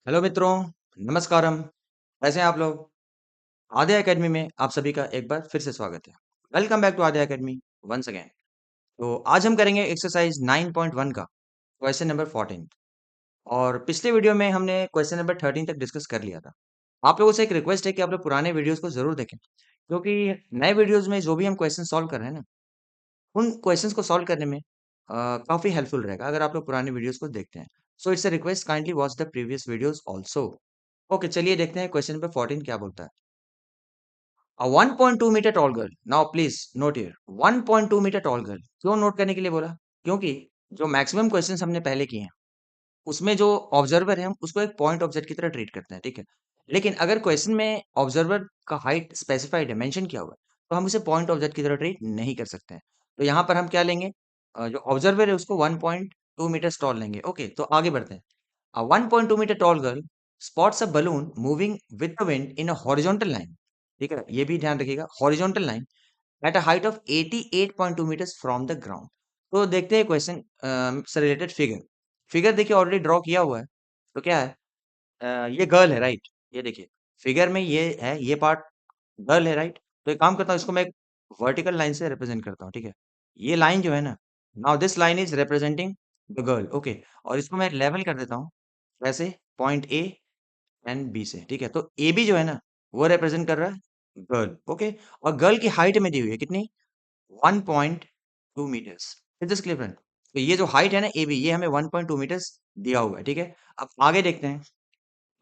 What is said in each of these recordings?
Hello मित्रों, नमस्कारम। कैसे हैं आप लोग? आद्या अकेडमी में आप सभी का एक बार फिर से स्वागत है। Welcome back to Aadya Academy once again. तो आज हम करेंगे एक्सरसाइज 9.1 का क्वेश्चन नंबर 14 और पिछले वीडियो में हमने क्वेश्चन नंबर 13 तक डिस्कस कर लिया था। आप लोगों से एक रिक्वेस्ट है कि आप लोग पुराने वीडियोस को ज़रूर देखें, क्योंकि नए वीडियोस में जो भी हम क्वेश्चन सॉल्व कर रहे हैं ना, उन क्वेश्चंस को सॉल्व करने में काफ़ी हेल्पफुल रहेगा अगर आप लोग पुराने वीडियोस को देखते हैं। So it's a request, kindly watch the previous videos also. Okay, चलिए देखते हैं क्वेश्चन नंबर 14 क्या बोलता है। A 1.2 metre tall girl, now please note here, 1.2 metre tall girl क्यों नोट करने के लिए बोला? क्योंकि जो मैक्सिमम क्वेश्चंस हमने पहले किए हैं उसमें जो ऑब्जर्वर है हम उसको एक पॉइंट ऑब्जेक्ट की तरह ट्रीट करते हैं, ठीक है। लेकिन अगर क्वेश्चन में ऑब्जर्वर का हाइट स्पेसिफाइड है, मेंशन किया हुआ है, तो हम उसे पॉइंट ऑब्जेक्ट की तरह ट्रीट नहीं कर सकते हैं। तो यहाँ पर हम क्या लेंगे? जो ऑब्जर्वर है उसको 1.2 मीटर टॉल लेंगे। ओके, तो आगे बढ़ते हैं। A 1.2 meter tall girl spots a balloon moving with the wind in a horizontal line. ठीक है, ये भी ध्यान रखिएगा, horizontal line at a height of 88.2 meters from the ground. तो देखते हैं क्वेश्चन से रिलेटेड फिगर। फिगर देखिए ऑलरेडी ड्रॉ किया हुआ है। तो क्या है? ये गर्ल है, राइट? ये देखिए, फिगर में ये है, ये पार्ट गर्ल है, राइट? तो एक काम करता हूँ, इसको मैं एक वर्टिकल लाइन से रिप्रेजेंट करता हूँ, ठीक है। ये लाइन जो है ना, now this line is representing the girl, okay. और इसको मैं लेवल कर देता हूँ, वैसे पॉइंट ए एंड बी से, ठीक है। तो ए बी जो है ना, वो रिप्रेजेंट कर रहा है गर्ल, ओके। और गर्ल की हाइट में दी हुई है कितनी? 1.2 metres. Is this clear friend? तो ये जो हाइट है ना ए बी, ये हमें 1.2 मीटर्स दिया हुआ है, ठीक है। अब आगे देखते हैं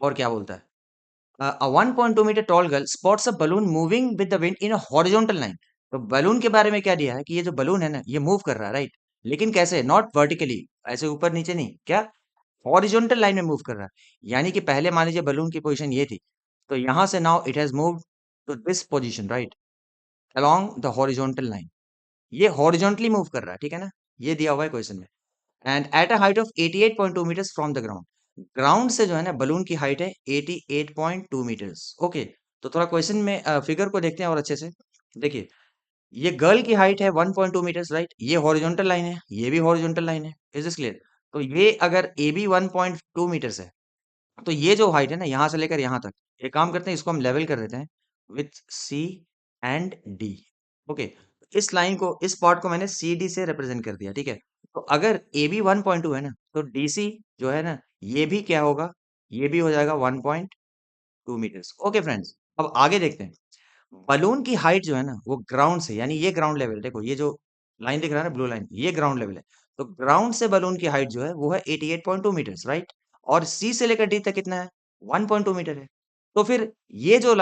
और क्या बोलता है। A 1.2 meter tall girl spots a balloon moving with the wind in a horizontal line. तो बलून के बारे में क्या दिया है कि ये जो बलून है ना, ये मूव कर रहा है, राइट? लेकिन कैसे? नॉट वर्टिकली, ऐसे ऊपर नीचे नहीं, क्या? हॉरिजॉन्टल लाइन में मूव कर रहा है। यानी कि पहले मान लीजिए बलून की पोजीशन ये थी, तो यहां से now it has moved to this position, right, along the horizontal line. ये हॉरिजॉन्टली मूव कर रहा है, ठीक है ना। ये दिया हुआ है क्वेश्चन में। And at a height of 88.2 metres from the ground. Ground से जो है ना बलून की हाइट है 88.2 मीटर्स, ओके। तो थोड़ा क्वेश्चन में फिगर को देखते हैं और अच्छे से देखिए। ये गर्ल की हाइट है 1.2 मीटर्स, राइट? ये हॉरिजॉन्टल लाइन है, ये भी हॉरिजॉन्टल लाइन है। Is this clear? तो ये अगर ए बी 1.2 मीटर्स है, तो ये जो हाइट है ना यहाँ से लेकर यहाँ तक, एक काम करते हैं, इसको हम लेवल कर देते हैं with C and D, okay. इस लाइन को, इस पार्ट को मैंने सी डी से रिप्रेजेंट कर दिया, ठीक है। तो अगर ए बी 1.2 है ना, तो डी सी जो है ना, ये भी क्या होगा? ये भी हो जाएगा 1.2 मीटर्स, ओके फ्रेंड्स। अब आगे देखते हैं। बलून की हाइट जो है ना, वो ग्राउंड से, यानी ये ग्राउंड लेवल, देखो ये जो लाइन दिख रहा है ना, ब्लू लाइन, ये ग्राउंड लेवल है। तो ग्राउंड से बलून की हाइट जो है वो है 88.2 मीटर्स, राइट? और सी से लेकर डी तक कितना है? 1.2 मीटर है। तो फिर ये जो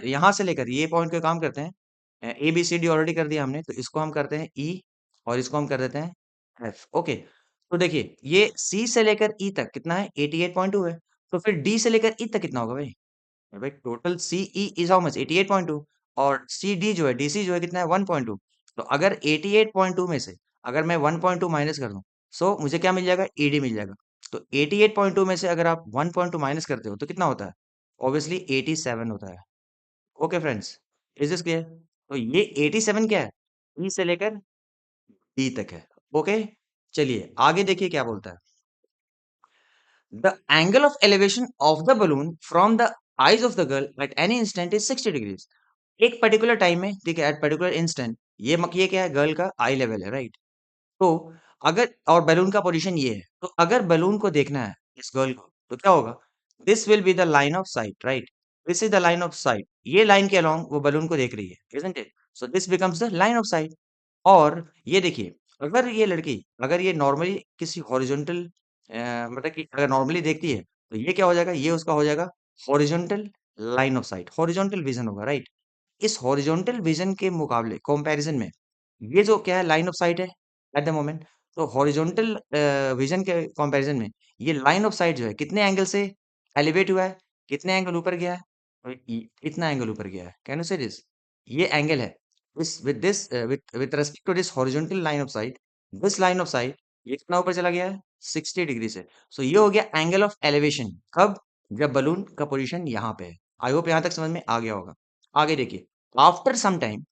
यहाँ से लेकर ये पॉइंट को काम करते हैं, A B C D already कर दिया हमने, तो इसको हम करते हैं ई और इसको हम कर देते हैं एफ, ओके। तो देखिए ये सी से लेकर ई तक कितना है? 88.2 है। तो फिर डी से लेकर ई तक कितना होगा भाई? भाई total CE is how much? 88.2। और सी डी जो है, डीसी जो है कितना है? 1.2। तो अगर 88.2 में से अगर मैं 1.2 माइनस कर दूं, सो मुझे क्या मिल जाएगा? ईडी मिल जाएगा। तो 88.2 में से अगर आप 1.2 माइनस करते हो तो कितना होता है? ऑब्वियसली 87 होता है। Okay friends, is this clear? तो ये 87 क्या है? ई से लेकर डी तक है, ओके। चलिए आगे देखिए क्या बोलता है। The angle of elevation of the balloon from the eyes of the girl at any instant is 60 degrees. एक पर्टिकुलर टाइम में, ठीक है, एट पर्टिकुलर इंस्टेंट, ये क्या है? गर्ल का आई लेवल है, राइट? तो अगर, और बैलून का पोजीशन ये है, तो अगर बैलून को देखना है इस गर्ल को, तो क्या होगा? This will be the line of site, right? This is the line of site. ये लाइन के अलोंग वो बैलून को देख रही है, isn't it? So this becomes the line of site. और ये देखिए, अगर ये लड़की, अगर ये नॉर्मली किसी हॉरिजॉन्टल, मतलब कि अगर नॉर्मली देखती है, तो ये क्या हो जाएगा? ये उसका हो जाएगा horizontal line of site, horizontal vision होगा, राइट? इस हॉरिजॉन्टल विजन के मुकाबले, कंपैरिजन में, ये जो क्या है? लाइन ऑफ साइट है एट द मोमेंट। तो हॉरिजॉन्टल विजन के कंपैरिजन में ये लाइन ऑफ साइट जो है कितने एंगल से एलिवेट हुआ है? कितने एंगल ऊपर गया है? और इतना एंगल ऊपर गया है। कैन यू से दिस? ये एंगल है this with respect to this horizontal line of sight, this line of sight, ये कितना ऊपर चला गया है? 60 डिग्री से। सो ये हो गया एंगल ऑफ एलिवेशन। कब? जब बलून का पोजीशन यहाँ पे है। आई होप यहाँ तक समझ में आ गया होगा। आगे देखिए, after some time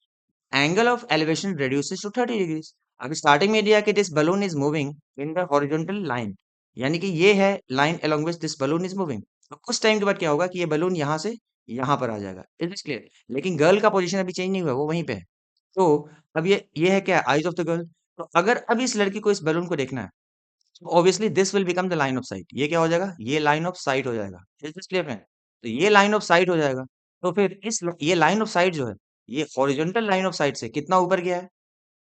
angle of elevation reduces to 30 degrees. अभी स्टार्टिंग में दिया कि this balloon is moving in the horizontal line, यानी कि ये है line along which this balloon is moving. तो कुछ टाइम के बाद क्या होगा कि ये बलून यहाँ से यहाँ पर आ जाएगा। Is this clear? लेकिन गर्ल का पोजीशन अभी चेंज नहीं हुआ, वो वहीं पे है। तो अब ये है क्या? Eyes of the girl. तो अगर अब इस लड़की को इस बलून को देखना है, obviously this will become the line of site. ये क्या हो जाएगा? ये लाइन ऑफ साइट हो जाएगा। Is this clear friend? तो ये लाइन ऑफ साइट हो जाएगा। तो फिर ये लाइन ऑफ साइट जो है, ये हॉरिजॉन्टल लाइन ऑफ साइट से कितना ऊपर गया है?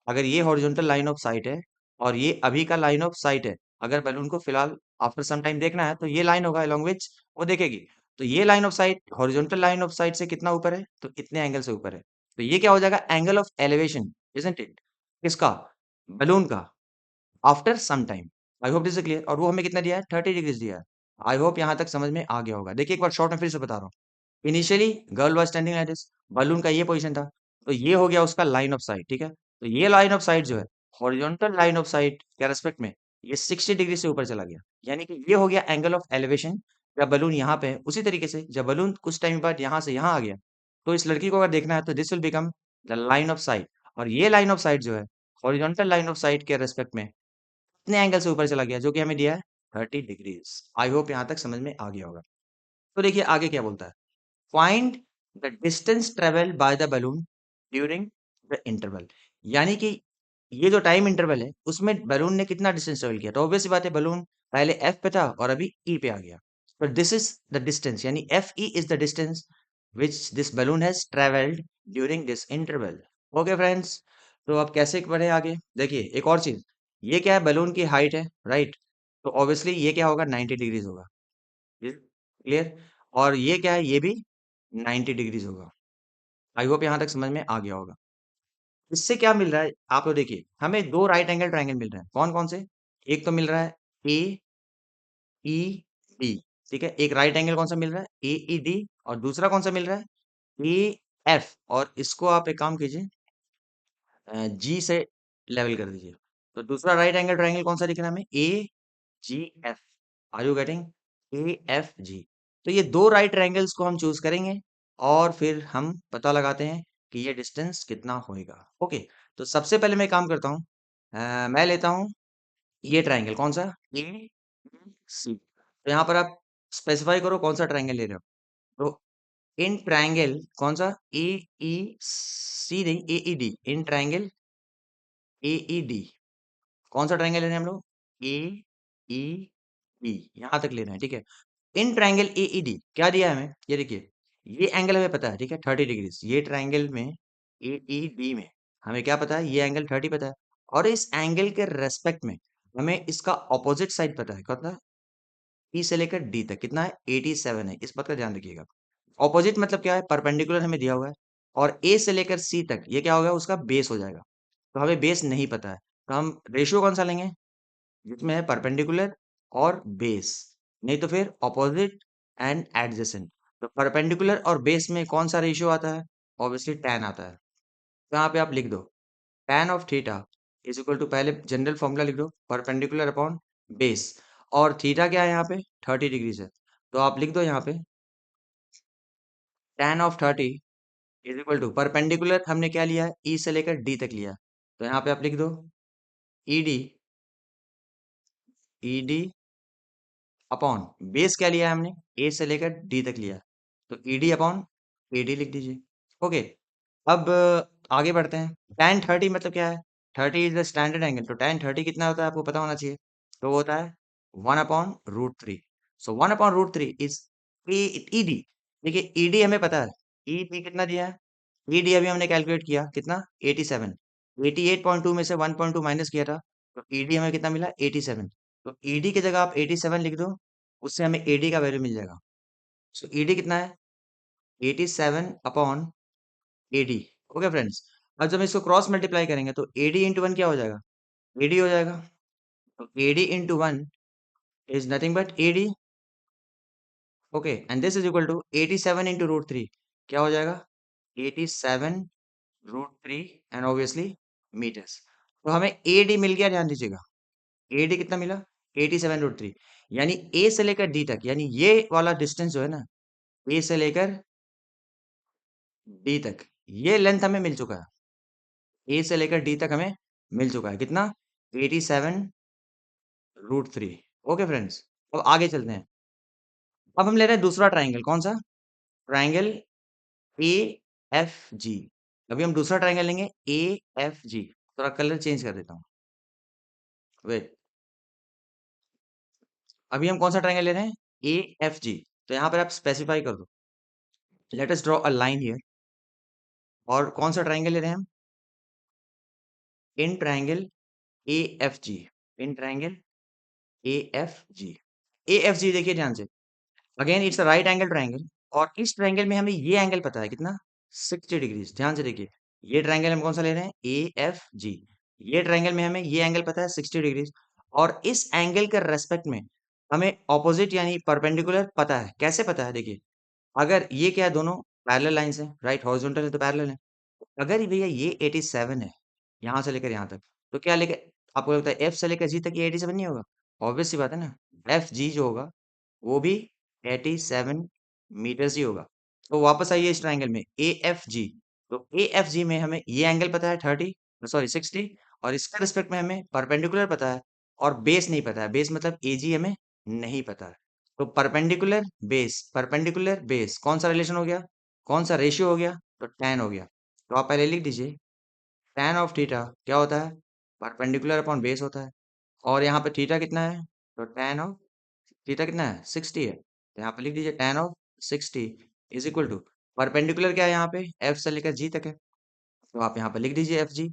अगर ये हॉरिजॉन्टल लाइन ऑफ साइट है और ये अभी का लाइन ऑफ साइट है, अगर बैलून को फिलहाल आफ्टर सम टाइम देखना है, तो ये लाइन होगा along which वो देखेगी। तो ये line of site horizontal line of site से कितना ऊपर है? तो इतने एंगल से ऊपर है। तो ये क्या हो जाएगा? Angle of elevation, isn't it? किसका? बलून का, after some time. I hope this is clear. और वो हमें कितना दिया है? 30 डिग्रीज दिया है। आई होप यहाँ तक समझ में आ गया होगा। देखिए एक बार शॉर्ट में फिर से बता रहा हूँ। Initially girl was standing like this, balloon का ये पोजीशन था, तो ये हो गया उसका लाइन ऑफ साइट, ठीक है। तो ये लाइन ऑफ साइट जो है, हॉरिजॉन्टल लाइन ऑफ साइट के रेस्पेक्ट में, ये 60 डिग्री से ऊपर चला गया। यानी कि ये हो गया एंगल ऑफ एलिवेशन। जब बलून यहाँ पे है, उसी तरीके से जब बलून कुछ टाइम बाद यहाँ से यहाँ आ गया, तो इस लड़की को अगर देखना है तो this will become the line of site. और ये लाइन ऑफ साइट जो है, हॉरिजॉन्टल लाइन ऑफ साइट के रेस्पेक्ट में इतने एंगल से ऊपर चला गया, जो कि हमें दिया है 30 डिग्रीज। आई होप यहाँ तक समझ में आ गया होगा। तो देखिए आगे क्या बोलता है। Find the distance travel by the balloon during the interval. यानी कि ये जो टाइम इंटरवल है, उसमें बलून ने कितना डिस्टेंस ट्रेवल किया। तो ऑब्वियस सी बात है, बलून पहले एफ पे था और अभी ई पे आ गया। तो दिस इज द डिस्टेंस, यानी F E is the distance which this balloon has travelled during this interval. Okay friends, तो अब कैसे बढ़े आगे? देखिए एक और चीज, ये क्या है? बलून की हाइट है, राइट? तो ऑब्वियसली ये क्या होगा? 90 डिग्रीज होगा। क्लियर? और ये क्या है? ये भी 90 डिग्रीज होगा। आई होप यहाँ तक समझ में आ गया होगा। इससे क्या मिल रहा है? आप लोग देखिए, हमें दो राइट एंगल ट्रायंगल मिल रहे हैं। कौन कौन से? एक तो मिल रहा है ए ई डी, ठीक है। एक राइट एंगल कौन सा मिल रहा है? ए ई डी। और दूसरा कौन सा मिल रहा है? A F. और इसको आप एक काम कीजिए, जी से लेवल कर दीजिए। तो दूसरा राइट एंगल ट्रायंगल कौन सा दिख रहा है हमें? A G F. Are you getting? A F G. तो ये दो राइट ट्रायंगल्स को हम चूज करेंगे और फिर हम पता लगाते हैं कि ये डिस्टेंस कितना होएगा। ओके, तो सबसे पहले मैं काम करता हूँ, मैं लेता हूँ ये ट्रायंगल। कौन सा? ए सी। तो यहाँ पर आप स्पेसिफाई करो कौन सा ट्रायंगल ले रहे हो। तो इन ट्रायंगल कौन सा? ए ई सी नहीं, A E D. In triangle A E D. कौन सा ट्रायंगल ले रहे हैं हम लोग? A E D. यहाँ तक ले रहे हैं, ठीक है। इन ट्रायंगल एईडी क्या दिया है हमें? ये देखिए, ये एंगल हमें पता है, ठीक है, 30 डिग्रीज। ये ट्रायंगल में एईडी में हमें क्या पता है? ये एंगल 30 पता है। और इस एंगल के रेस्पेक्ट में हमें इसका ऑपोजिट साइड पता है। कितना? ई से लेकर डी तक कितना है? 87 है। इस बात का ध्यान रखिएगा। ऑपोजिट मतलब क्या है? परपेंडिकुलर हमें दिया हुआ है। और ए से लेकर सी तक ये क्या होगा? उसका बेस हो जाएगा। तो हमें बेस नहीं पता है, तो हम रेशियो कौन सा लेंगे? जिसमें है परपेंडिकुलर और बेस। नहीं तो फिर ऑपोजिट एंड एडजेसेंट। तो परपेंडिकुलर और बेस में कौन सा रेशियो आता है? ऑब्वियसली टैन आता है। तो यहाँ पे आप लिख दो tan of theta is equal to, पहले जनरल फॉर्मूला लिख दो, परपेंडिकुलर अपॉन बेस। और थीटा क्या है यहाँ पे? 30 डिग्रीज है। तो आप लिख दो यहाँ पे tan of 30 is equal to, perpendicular हमने क्या लिया है? ई से लेकर डी तक लिया। तो यहाँ पे आप लिख दो E D, E D upon base क्या लिया है हमने? ए से लेकर डी तक लिया। तो ईडी अपॉन एडी लिख दीजिए। ओके, अब आगे बढ़ते हैं। tan 30 मतलब क्या है? 30 इज द स्टैंडर्ड एंगल। तो tan 30 कितना होता है आपको पता होना चाहिए। तो वो होता है 1/√3। सो 1/√3 इज ईडी। देखिए ईडी हमें पता है, ईडी कितना दिया है? ईडी अभी हमने कैलकुलेट किया कितना? 87। 88.2 में से 1.2 माइनस किया था, तो ईडी हमें कितना मिला? 87। तो ईडी की जगह आप 87 लिख दो, उससे हमें एडी का वैल्यू मिल जाएगा। सो ईडी कितना है? 87 अपॉन एडी। ओके फ्रेंड्स, अब जब इसको क्रॉस मल्टीप्लाई करेंगे तो एडी इंटू वन क्या हो जाएगा? एडी हो जाएगा। तो AD into one is nothing but AD. Okay, and this is equal to 87 into root three. क्या हो जाएगा? 87√3 एंड ऑब्वियसली मीटर्स। तो हमें एडी मिल गया, ध्यान दीजिएगा। एडी कितना मिला? 87√3। यानी ए से लेकर डी तक, यानी ये वाला डिस्टेंस जो है ना, ए से लेकर डी तक, ये लेंथ हमें मिल चुका है। ए से लेकर डी तक हमें मिल चुका है कितना? 87√3। ओके फ्रेंड्स, अब आगे चलते हैं। अब हम ले रहे हैं दूसरा ट्राइंगल, कौन सा? ट्राइंगल ए एफ जी। अभी हम दूसरा ट्राइंगल लेंगे ए एफ जी। थोड़ा कलर चेंज कर देता हूँ, वेट। अभी हम कौन सा ट्राइंगल ले रहे हैं? ए एफ जी। तो यहाँ पर आप स्पेसिफाई कर दो, let us draw a line here. और कौन सा ट्राइंगल ले रहे हैं हम? In triangle A F ji. In triangle A F ji. A F जी देखिए ध्यान से, again it's a right angle triangle. और इस ट्राइंगल में हमें ये एंगल पता है कितना? 60 डिग्रीज। ध्यान से देखिए, ये ट्राइंगल हम कौन सा ले रहे हैं? ए एफ जी। ये ट्राइंगल में हमें ये एंगल पता है 60 डिग्रीज। और इस एंगल के रेस्पेक्ट में हमें ऑपोजिट यानी परपेंडिकुलर पता है। कैसे पता है? देखिए, अगर ये क्या है, दोनों पैरेलल लाइंस हैं, राइट, हॉरिजॉन्टल है तो पैरेलल है। अगर भैया ये 87 है, यहाँ से लेकर यहाँ तक, तो क्या लेकर आपको लगता है एफ से लेकर जी तक ये 87 नहीं होगा? ऑब्वियस सी बात है ना, एफ जी जो होगा वो भी 87 मीटर्स ही होगा। तो वापस आइए इस ट्राइंगल में ए एफ जी। तो ए एफ जी में हमें ये एंगल पता है 30, सॉरी 60, और इसका रिस्पेक्ट में हमें परपेंडिकुलर पता है और बेस नहीं पता है। बेस मतलब ए जी हमें नहीं पता है। तो परपेंडिकुलर बेस कौन सा रिलेशन हो गया, कौन सा रेशियो हो गया? तो tan हो गया। तो आप पहले लिख दीजिए, tan ऑफ थीटा क्या होता है? परपेंडिकुलर अपॉन बेस होता है। और यहाँ पे थीटा कितना है? तो tan ऑफ थीटा कितना है? 60 है। तो यहाँ पे लिख दीजिए tan of 60 is equal to, perpendicular क्या है यहाँ पे? एफ से लेकर जी तक है, तो आप यहाँ पे लिख दीजिए एफ जी।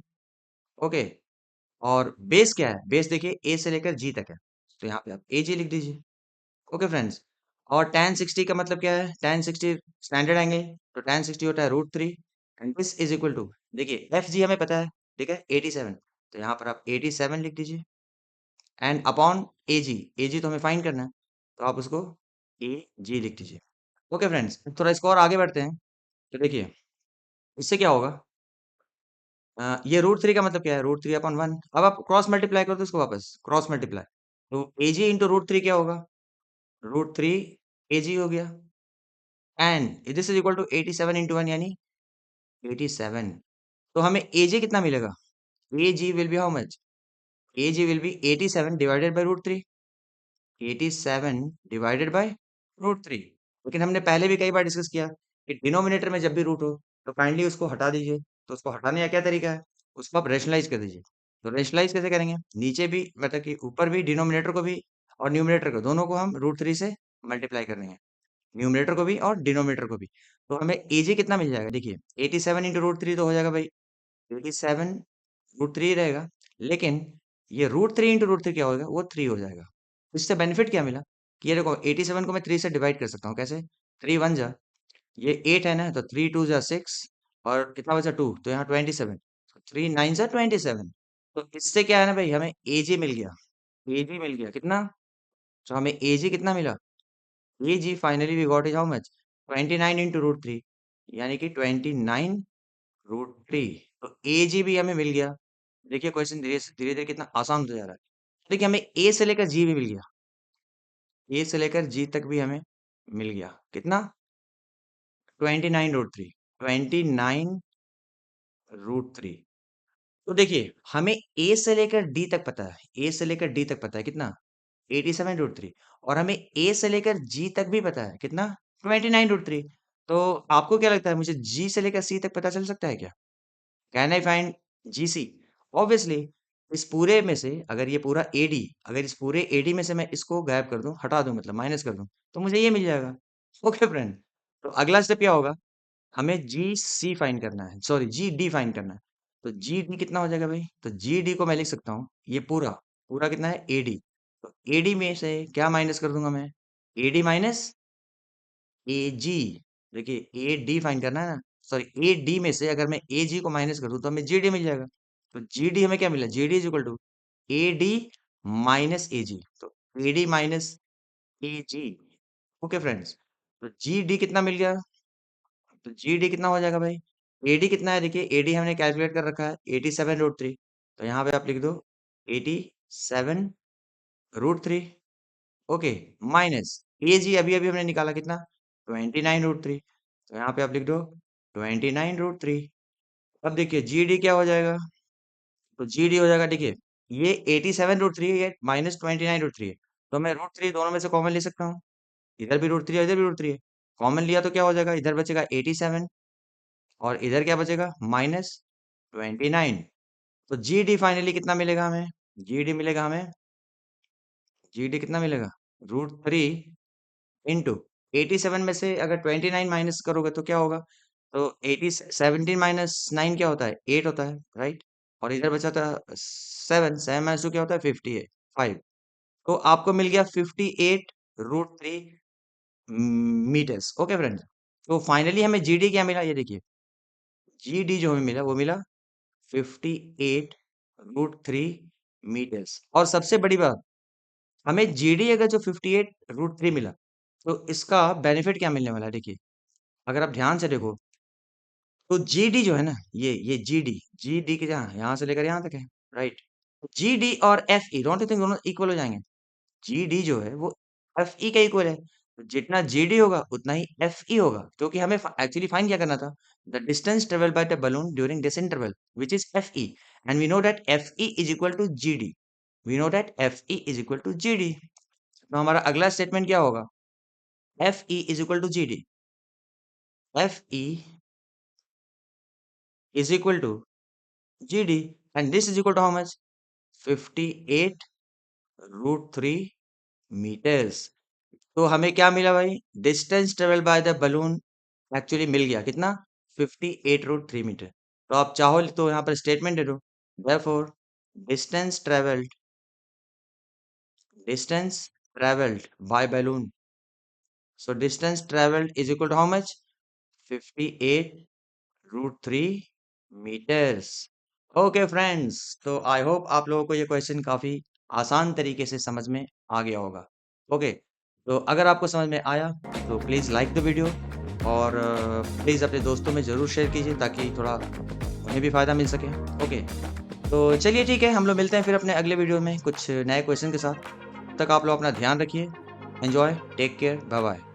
ओके। और बेस क्या है? बेस देखिए ए से लेकर जी तक है, तो यहाँ पे आप ए जी लिख दीजिए। Okay friends. और tan 60 का मतलब क्या है? tan 60 स्टैंडर्ड एंगल, तो tan 60 होता है √3। And this is equal to, देखिए एफ जी हमें पता है, ठीक है, 87। तो यहाँ पर आप 87 लिख दीजिए and upon A ji. A G तो हमें फाइंड करना है, तो आप उसको ए जी लिख दीजिए। ओके फ्रेंड्स, थोड़ा इसको और आगे बढ़ते हैं। तो देखिए, इससे क्या होगा? ये √3 का मतलब क्या है? √3 अपॉन 1। अब आप क्रॉस मल्टीप्लाई कर दो इसको, वापस क्रॉस मल्टीप्लाई। तो ए जी इंटू √3 क्या होगा? √3 ए जी हो गया। And this is equal to 87 into 1 यानी 87। तो हमें एजे कितना मिलेगा? A G will be how much? A G will be 87 divided by √3। 87 divided by √3। लेकिन हमने पहले भी कई बार डिस्कस किया कि डिनोमिनेटर में जब भी रूट हो तो काइंडली उसको हटा दीजिए। तो उसको हटाने का क्या तरीका है? उसको आप रेशनलाइज कर दीजिए। तो रेशनलाइज कैसे करेंगे? नीचे भी मतलब कि ऊपर भी डिनोमिनेटर को भी और न्यूमिनेटर को, दोनों को हम √3 से मल्टीप्लाई करने हैं, न्यूमिनेटर को भी और डिनोमिनेटर को भी। तो हमें एजे कितना मिल जाएगा? देखिए 87 इंटू √3 तो हो जाएगा भाई 87 √3 रहेगा। लेकिन ये √3 इंटू √3 क्या होगा? वो 3 हो जाएगा। इससे बेनिफिट क्या मिला कि ये देखो 87 को मैं 3 से डिवाइड कर सकता हूँ। कैसे? 3 1 जा, ये 8 है ना, तो 3 2 जा 6, और कितना बचा 2, तो यहाँ 27, 3 9 जा 27। तो इससे क्या है ना भाई, हमें एजी मिल गया। एजी मिल गया कितना? तो हमें एजी कितना मिला? A G finally we got is how much? 29 into √3 यानी कि 29 √3। तो एजी भी हमें मिल गया। देखिए क्वेश्चन धीरे धीरे धीरे कितना आसान होता जा रहा है। देखिए हमें ए से लेकर जी भी मिल गया, ए से लेकर जी तक भी हमें मिल गया। कितना? 29 √3, 29 √3। तो देखिए हमें ए से लेकर डी तक पता है, ए से लेकर डी तक पता है कितना? 87 √3। और हमें ए से लेकर जी तक भी पता है कितना? 29 √3। तो आपको क्या लगता है, मुझे जी से लेकर सी तक पता चल सकता है क्या? Can I find G C? Obviously. इस पूरे में से अगर ये पूरा एडी, अगर इस पूरे एडी में से मैं इसको गायब कर दूं, हटा दूं, मतलब माइनस कर दूं, तो मुझे ये मिल जाएगा। Okay friend. तो अगला स्टेप क्या होगा? हमें जी सी फाइंड करना है, सॉरी जी डी फाइंड करना है। तो जी डी कितना हो जाएगा भाई? तो जी डी को मैं लिख सकता हूँ, ये पूरा पूरा कितना है? एडी। तो एडी में से क्या माइनस कर दूंगा मैं? एडी माइनस ए जी। देखिए ए डी फाइंड करना है ना, सॉरी ए डी में से अगर मैं ए जी को माइनस कर दूं तो हमें जी डी मिल जाएगा। तो जी डी हमें क्या मिला? G D is equal to A D minus A G. तो A D minus A G. Okay friends. तो जी डी कितना मिल गया? तो जी डी कितना हो जाएगा भाई? ए डी कितना है? देखिए ए डी हमने कैलकुलेट कर रखा है 87 √3। तो यहाँ पे आप लिख दो 87 √3। ओके। माइनस ए जी अभी अभी हमने निकाला कितना? 29 √3। तो यहाँ पे आप लिख दो 29 √3। अब देखिए जी डी क्या हो जाएगा? तो जी डी हो जाएगा, देखिए ये 87 √3 है, ये -29 √3 है। तो मैं √3 दोनों में से कॉमन ले सकता हूँ। इधर भी √3 है, इधर भी √3 है। कॉमन लिया तो क्या हो जाएगा, इधर बचेगा 87 और इधर क्या बचेगा -29। तो जी डी फाइनली कितना मिलेगा हमें, जी डी मिलेगा हमें, जी डी कितना मिलेगा, √3 इंटू 87 में से अगर 29 माइनस करोगे तो क्या होगा, तो 17 माइनस 9 क्या होता है, 8 होता है, राइट। और इधर बचा था 7, 7 माइनस 2 क्या होता है, 50 है, 5। तो आपको मिल गया 58√3 मीटर्स। ओके फ्रेंड्स, तो फाइनली हमें जीडी क्या मिला, ये देखिए, जीडी जो हमें मिला वो मिला 58√3 मीटर्स। और सबसे बड़ी बात, हमें जीडी अगर जो 58√3 मिला, तो इसका बेनिफिट क्या मिलने वाला है, देखिए अगर आप ध्यान से देखो, तो जीडी जो है ना, ये जीडी, जीडी के जहाँ यहाँ से लेकर यहाँ तक है, राइट। जीडी और एफई डोंट यू थिंक दोनों इक्वल हो जाएंगे, जीडी जो है वो एफई का इक्वल है। तो जितना जीडी होगा उतना ही एफई होगा, क्योंकि हमें एक्चुअली फाइंड क्या करना था, the distance travel by the balloon during this interval which is FE, and we know that FE is equal to GD, we know that FE is equal to GD. तो हमारा अगला statement क्या होगा, FE is equal to GD, FE is equal to GD, and this is equal to how much, 58√3 metres. तो हमें क्या मिला भाई, distance travel by the balloon actually मिल गया कितना, 58√3 मीटर। तो आप चाहो तो यहाँ पर स्टेटमेंट दे दो, therefore distance travelled, distance travelled by balloon, so distance travelled is equal to how much, 58√3 metres. Okay friends, तो आई होप आप लोगों को ये क्वेश्चन काफी आसान तरीके से समझ में आ गया होगा। ओके, तो अगर आपको समझ में आया तो प्लीज़ लाइक द वीडियो, और प्लीज़ अपने दोस्तों में ज़रूर शेयर कीजिए ताकि थोड़ा उन्हें भी फ़ायदा मिल सके। ओके, तो चलिए ठीक है, हम लोग मिलते हैं फिर अपने अगले वीडियो में कुछ नए क्वेश्चन के साथ। तब तक आप लोग अपना ध्यान रखिए। Enjoy, take care, bye bye.